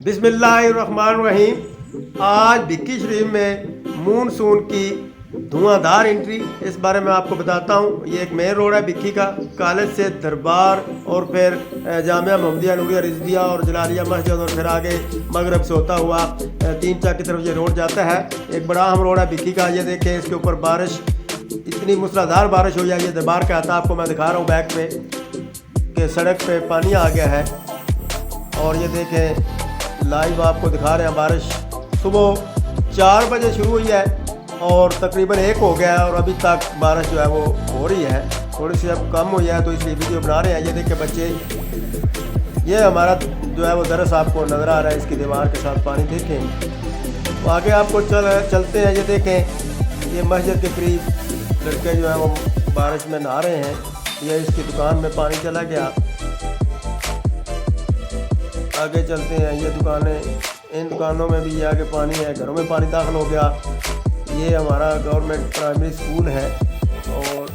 बिस्मिल्लाहिर्रहमानिर्रहीम। आज भिक्की शरीफ में मानसून की धुआंधार एंट्री, इस बारे में आपको बताता हूँ। ये एक मेन रोड है भिक्की का, कॉलेज से दरबार और फिर जामिया मोहम्मदिया नूरिया रिजविया और जलालिया मस्जिद और फिर आगे मगरब से होता हुआ 3 चक की तरफ ये रोड जाता है। एक बड़ा अहम रोड है भिक्की का। ये देखें, इसके ऊपर बारिश, इतनी मूसलाधार बारिश हुई है। ये दरबार का आता, आपको मैं दिखा रहा हूँ बैक पे कि सड़क पे पानी आ गया है। और ये देखें, लाइव आपको दिखा रहे हैं। बारिश सुबह 4 बजे शुरू हुई है और तकरीबन 1 हो गया है और अभी तक बारिश जो है वो हो रही है। थोड़ी सी अब कम हुई है तो इसलिए वीडियो बना रहे हैं। ये देखें बच्चे, ये हमारा जो है वो दरस आपको नज़र आ रहा है, इसकी दीवार के साथ पानी देखें। तो आगे आपको चलते हैं। ये देखें, ये मस्जिद के करीब लड़के जो है वो बारिश में नहा रहे हैं। ये इसकी दुकान में पानी चला गया। आगे चलते हैं। ये दुकानें, इन दुकानों में भी ये आगे पानी है, घरों में पानी दाखिल हो गया। ये हमारा गवर्नमेंट प्राइमरी स्कूल है। और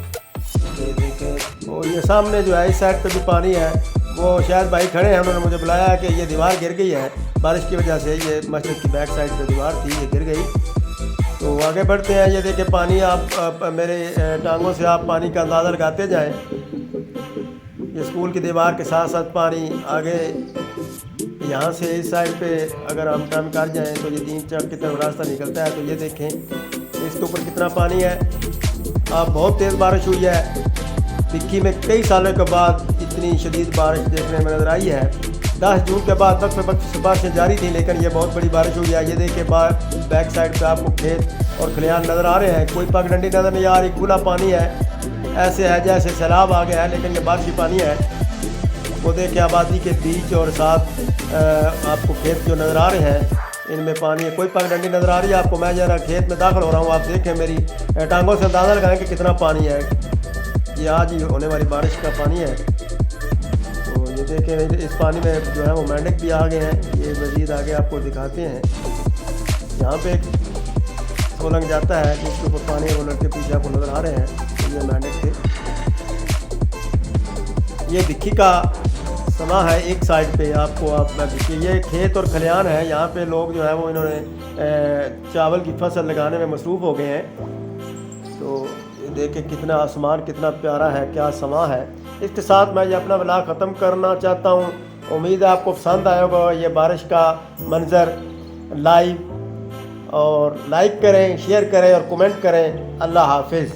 ये देखें, और ये सामने जो है इस साइड पे भी पानी है। वो शायद भाई खड़े हैं, उन्होंने मुझे बुलाया कि ये दीवार गिर गई है बारिश की वजह से। ये मस्जिद की बैक साइड पे दीवार थी, ये गिर गई। तो आगे बढ़ते हैं। ये देखें पानी, आप मेरे टांगों से आप पानी का अंदाज़ा लगाते जाएँ। ये स्कूल की दीवार के साथ साथ पानी आगे यहाँ से इस साइड पे अगर हम टर्न कर जाएँ तो ये 3 चक की तरफ रास्ता निकलता है। तो ये देखें इसके ऊपर कितना पानी है। अब बहुत तेज़ बारिश हुई है भिक्की में, कई सालों के बाद इतनी शदीद बारिश देखने में नज़र आई है। 10 जून के बाद वक्त बारिशें जारी थी, लेकिन ये बहुत बड़ी बारिश हुई है। ये देखें बैक साइड पे आपको खेत और खलियान नज़र आ रहे हैं। कोई पगडंडी नज़र नहीं आ रही, खुला पानी है। ऐसे है जैसे सैलाब आ गया है, लेकिन ये बारिशी पानी है। वो देखें, आबादी के बीच और साथ आपको खेत जो नज़र आ रहे हैं, इनमें पानी है। कोई पगडंडी नज़र आ रही है आपको? मैं जरा खेत में दाखिल हो रहा हूँ, आप देखें मेरी टांगों से अंदाज़ा लगाएं कि कितना पानी है। ये आज ही होने वाली बारिश का पानी है। तो ये देखें, इस पानी में जो है वो मेंढक भी आ गए हैं। ये मज़ीद आगे आपको दिखाते हैं। यहाँ पे एक सोलंग जाता है जिसके ऊपर पानी है, वो लड़के पीछे आपको नज़र आ रहे हैं। ये मेंढक थे। ये भिक्की का समा है एक साइड पे आपको। ये खेत और खलियान है। यहाँ पे लोग जो है वो इन्होंने चावल की फसल लगाने में मसरूफ़ हो गए हैं। तो ये देखें कितना आसमान कितना प्यारा है, क्या समा है। इसके साथ मैं ये अपना व्लॉग ख़त्म करना चाहता हूँ। उम्मीद है आपको पसंद आया होगा ये बारिश का मंज़र लाइव। और लाइक करें, शेयर करें और कमेंट करें। अल्लाह हाफिज़।